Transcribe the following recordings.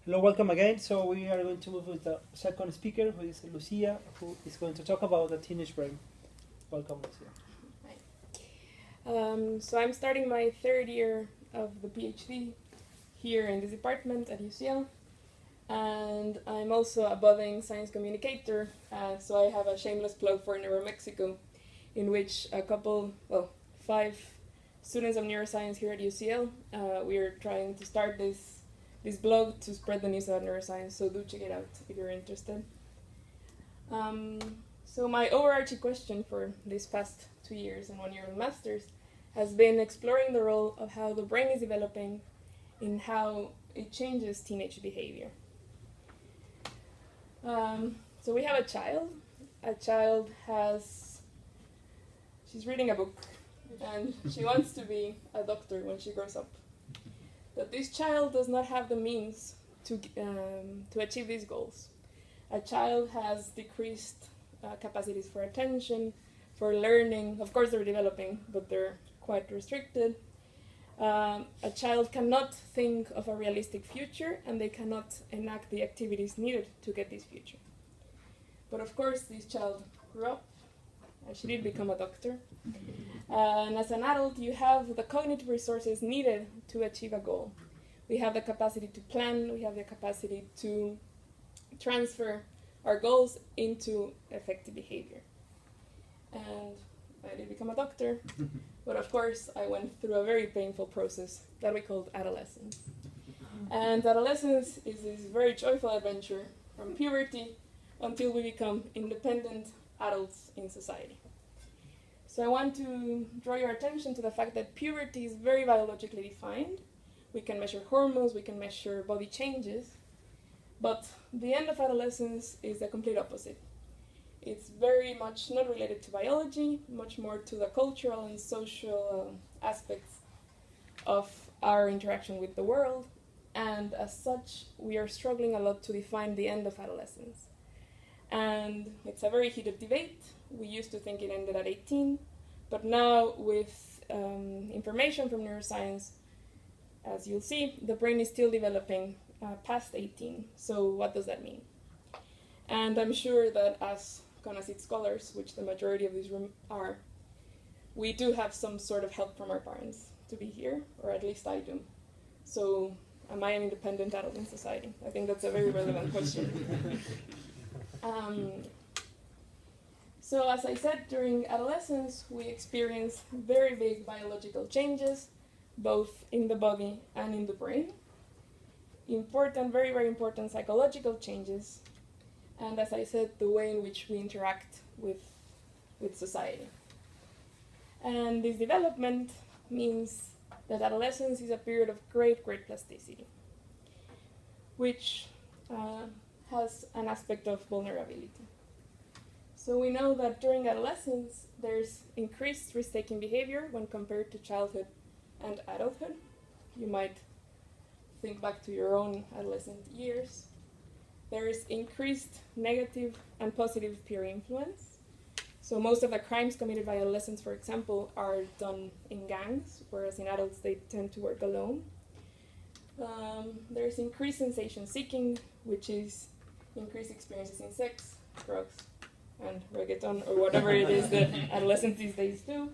Hello, welcome again. So we are going to move with the second speaker, who is Lucia, who is going to talk about the teenage brain. Welcome, Lucia. So I'm starting my third year of the PhD here in this department at UCL, and I'm also a budding science communicator, so I have a shameless plug for NeuroMexico, in which five students of neuroscience here at UCL, we are trying to start this blog to spread the news about neuroscience, so do check it out if you're interested. So my overarching question for these past 2 years and 1 year of master's has been exploring the role of how the brain is developing in how it changes teenage behavior. So we have a child. A child she's reading a book and she wants to be a doctor when she grows up. But this child does not have the means to achieve these goals. A child has decreased capacities for attention, for learning. Of course they're developing, but they're quite restricted. A child cannot think of a realistic future, and they cannot enact the activities needed to get this future. But of course this child grew up, and she did become a doctor. And as an adult, you have the cognitive resources needed to achieve a goal. We have the capacity to plan, we have the capacity to transfer our goals into effective behavior. And I did become a doctor, but of course I went through a very painful process that we called adolescence. And adolescence is this very joyful adventure from puberty until we become independent adults in society. So I want to draw your attention to the fact that puberty is very biologically defined. We can measure hormones, we can measure body changes, but the end of adolescence is the complete opposite. It's very much not related to biology, much more to the cultural and social aspects of our interaction with the world, and as such, we are struggling a lot to define the end of adolescence. And it's a very heated debate. We used to think it ended at 18, but now with information from neuroscience, as you'll see, the brain is still developing past 18. So what does that mean? And I'm sure that as CONACYT scholars, which the majority of this room are, we do have some sort of help from our parents to be here, or at least I do. So am I an independent adult in society? I think that's a very relevant question. So as I said, during adolescence, we experience very big biological changes, both in the body and in the brain. Important, very, very important psychological changes. And as I said, the way in which we interact with society. And this development means that adolescence is a period of great, great plasticity, which has an aspect of vulnerability. So we know that during adolescence, there's increased risk-taking behavior when compared to childhood and adulthood. You might think back to your own adolescent years. There is increased negative and positive peer influence. So most of the crimes committed by adolescents, for example, are done in gangs, whereas in adults they tend to work alone. There's increased sensation seeking, which is increased experiences in sex, drugs, and reggaeton, or whatever it is that adolescents these days do.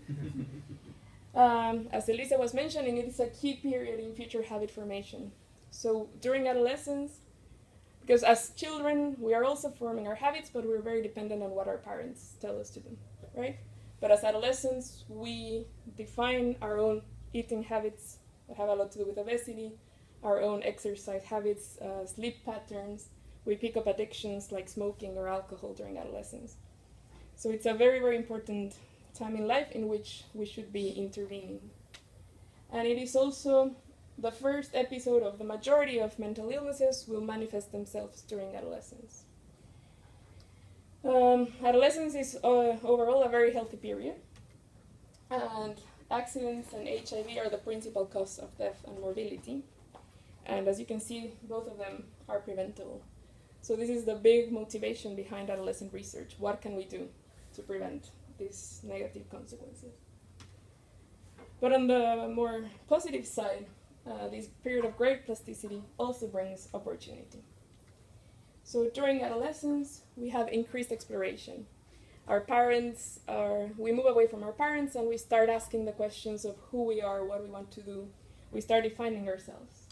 As Elisa was mentioning, it is a key period in future habit formation. So during adolescence, because as children, we are also forming our habits, but we're very dependent on what our parents tell us to do, right? But as adolescents, we define our own eating habits that have a lot to do with obesity, our own exercise habits, sleep patterns. We pick up addictions like smoking or alcohol during adolescence. So it's a very, very important time in life in which we should be intervening. And it is also the first episode of the majority of mental illnesses will manifest themselves during adolescence. Adolescence is overall a very healthy period, and accidents and HIV are the principal cause of death and morbidity. And as you can see, both of them are preventable. So this is the big motivation behind adolescent research. What can we do to prevent these negative consequences? But on the more positive side, this period of great plasticity also brings opportunity. So during adolescence, we have increased exploration. We move away from our parents and we start asking the questions of who we are, what we want to do. We start defining ourselves.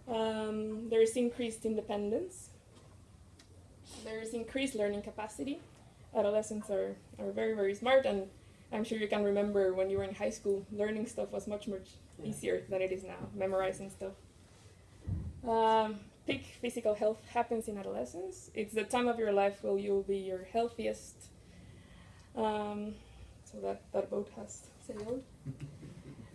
There is increased independence. There is increased learning capacity. Adolescents are very, very smart, and I'm sure you can remember when you were in high school, learning stuff was much easier than it is now, memorizing stuff. Peak physical health happens in adolescence. It's the time of your life where you'll be your healthiest. So that boat has sailed.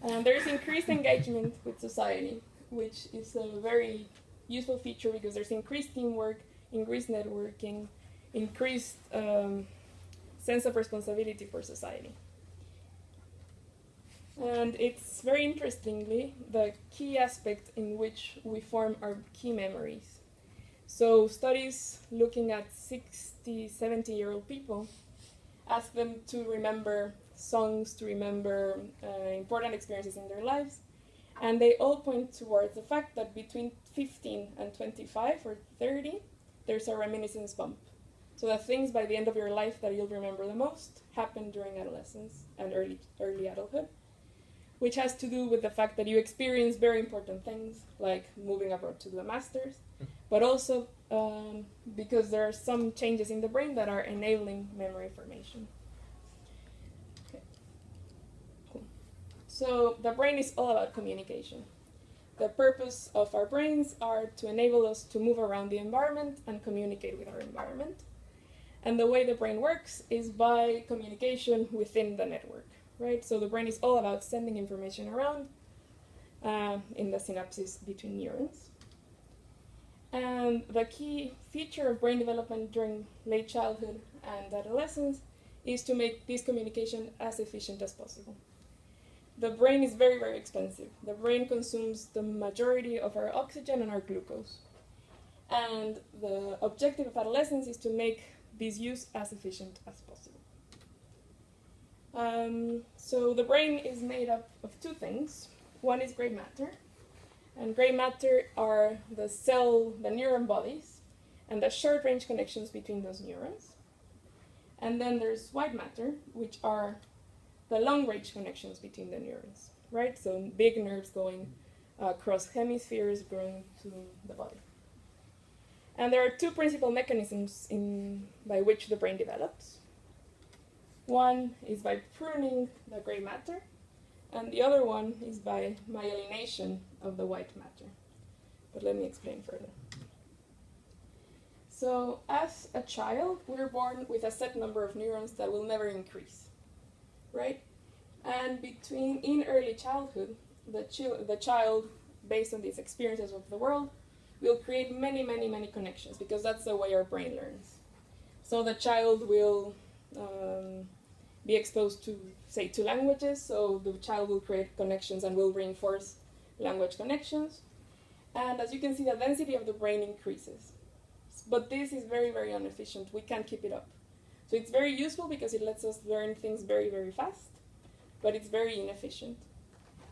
And there's increased engagement with society, which is a very useful feature because there's increased teamwork, increased networking, increased sense of responsibility for society. And it's very interestingly the key aspect in which we form our key memories. So studies looking at 60, 70-year-old people ask them to remember songs, to remember important experiences in their lives, and they all point towards the fact that between 15 and 25 or 30, there's a reminiscence bump. So the things by the end of your life that you'll remember the most happen during adolescence and early adulthood, which has to do with the fact that you experience very important things, like moving abroad to do a master's, but also because there are some changes in the brain that are enabling memory formation. Okay. Cool. So the brain is all about communication. The purpose of our brains are to enable us to move around the environment and communicate with our environment. And the way the brain works is by communication within the network. Right? So the brain is all about sending information around in the synapses between neurons. And the key feature of brain development during late childhood and adolescence is to make this communication as efficient as possible. The brain is very, very expensive. The brain consumes the majority of our oxygen and our glucose. And the objective of adolescence is to make this use as efficient as possible. So the brain is made up of two things. One is gray matter, and gray matter are the neuron bodies and the short-range connections between those neurons. And then there's white matter, which are the long-range connections between the neurons, right? So big nerves going across hemispheres going to the body. And there are two principal mechanisms by which the brain develops. One is by pruning the gray matter, and the other one is by myelination of the white matter. But let me explain further. So as a child, we're born with a set number of neurons that will never increase, right? And in early childhood, the child, based on these experiences of the world, will create many, many, many connections, because that's the way our brain learns. So the child will be exposed to, say, two languages, so the child will create connections and will reinforce language connections. And as you can see, the density of the brain increases. But this is very, very inefficient. We can't keep it up. So it's very useful because it lets us learn things very, very fast, but it's very inefficient.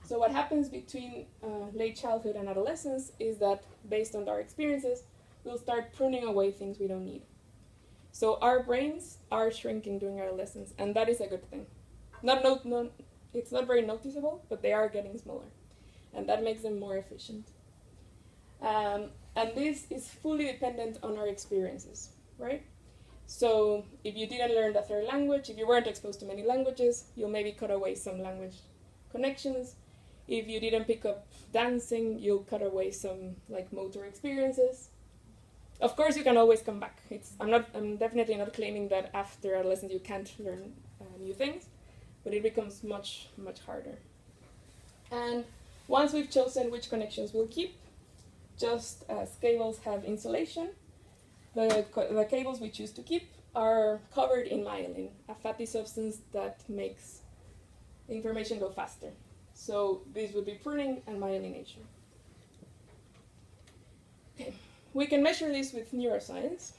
So what happens between late childhood and adolescence is that, based on our experiences, we'll start pruning away things we don't need. So our brains are shrinking during adolescence, and that is a good thing. It's not very noticeable, but they are getting smaller, and that makes them more efficient. And this is fully dependent on our experiences, right? So if you didn't learn the third language, if you weren't exposed to many languages, you'll maybe cut away some language connections. If you didn't pick up dancing, you'll cut away some motor experiences. Of course, you can always come back. I'm definitely not claiming that after adolescence you can't learn new things, but it becomes much, much harder. And once we've chosen which connections we'll keep, just as cables have insulation, the cables we choose to keep are covered in myelin, a fatty substance that makes information go faster. So this would be pruning and myelination. Okay. We can measure this with neuroscience,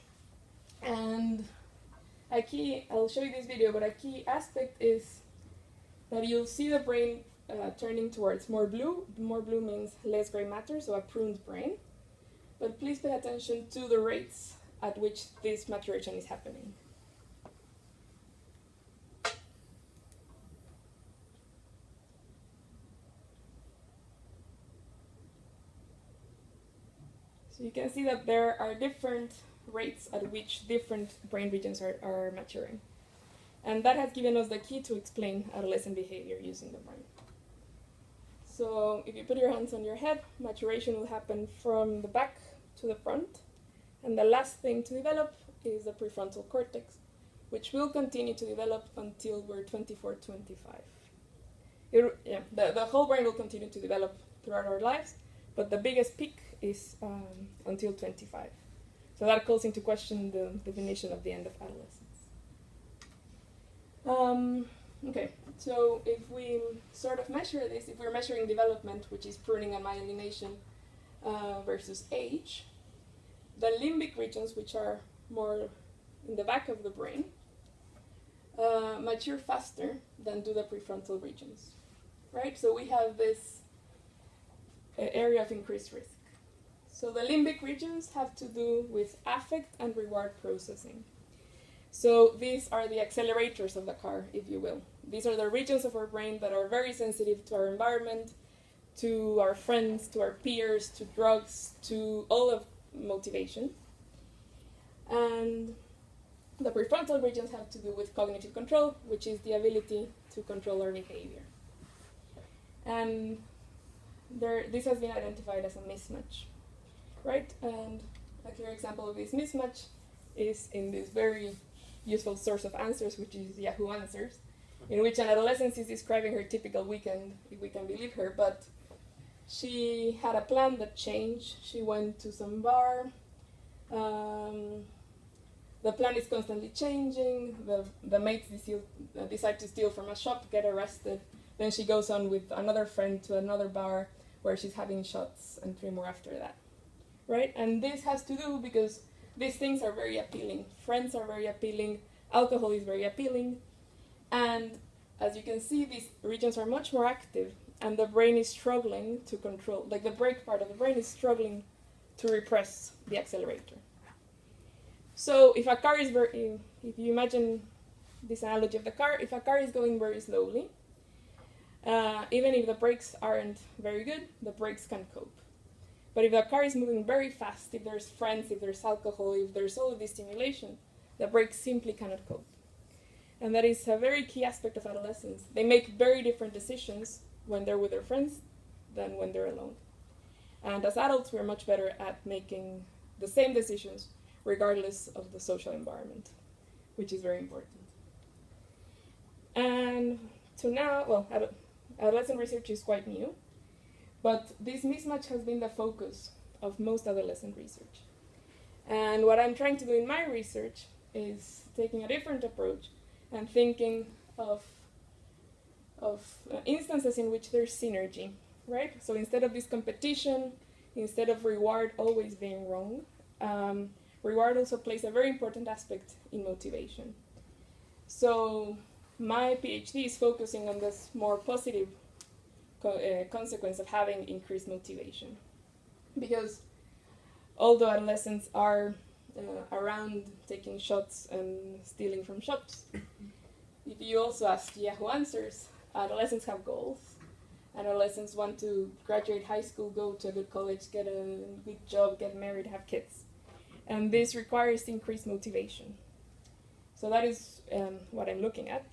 and I'll show you this video, but a key aspect is that you'll see the brain turning towards more blue. More blue means less gray matter, so a pruned brain. But please pay attention to the rates at which this maturation is happening. So you can see that there are different rates at which different brain regions are maturing. And that has given us the key to explain adolescent behavior using the brain. So if you put your hands on your head, maturation will happen from the back to the front. And the last thing to develop is the prefrontal cortex, which will continue to develop until we're 24, 25. The whole brain will continue to develop throughout our lives, but the biggest peak is until 25. So that calls into question the definition of the end of adolescence. Okay, so if we sort of measure this, if we're measuring development, which is pruning and myelination versus age, the limbic regions, which are more in the back of the brain, mature faster than do the prefrontal regions, right? So we have this area of increased risk. So the limbic regions have to do with affect and reward processing. So these are the accelerators of the car, if you will. These are the regions of our brain that are very sensitive to our environment, to our friends, to our peers, to drugs, to all of motivation. And the prefrontal regions have to do with cognitive control, which is the ability to control our behavior. And this has been identified as a mismatch, right? And a clear example of this mismatch is in this very useful source of answers, which is Yahoo Answers, in which an adolescent is describing her typical weekend, if we can believe her, but she had a plan that changed. She went to some bar. The plan is constantly changing. The mates decide to steal from a shop, get arrested. Then she goes on with another friend to another bar where she's having shots and 3 more after that, right? And this has to do because these things are very appealing. Friends are very appealing. Alcohol is very appealing. And as you can see, these regions are much more active, and the brain is struggling to control, like the brake part of the brain is struggling to repress the accelerator. So if a car is if you imagine this analogy of the car, if a car is going very slowly, even if the brakes aren't very good, the brakes can cope. But if the car is moving very fast, if there's friends, if there's alcohol, if there's all of this stimulation, the brakes simply cannot cope. And that is a very key aspect of adolescence. They make very different decisions when they're with their friends than when they're alone. And as adults, we're much better at making the same decisions regardless of the social environment, which is very important. And to now, well, adolescent research is quite new, but this mismatch has been the focus of most adolescent research. And what I'm trying to do in my research is taking a different approach and thinking of instances in which there's synergy, right? So instead of this competition, instead of reward always being wrong, reward also plays a very important aspect in motivation. So my PhD is focusing on this more positive consequence of having increased motivation. Because although adolescents are around taking shots and stealing from shops, if you also ask Yahoo Answers, adolescents have goals. Adolescents want to graduate high school, go to a good college, get a good job, get married, have kids. And this requires increased motivation. So that is what I'm looking at.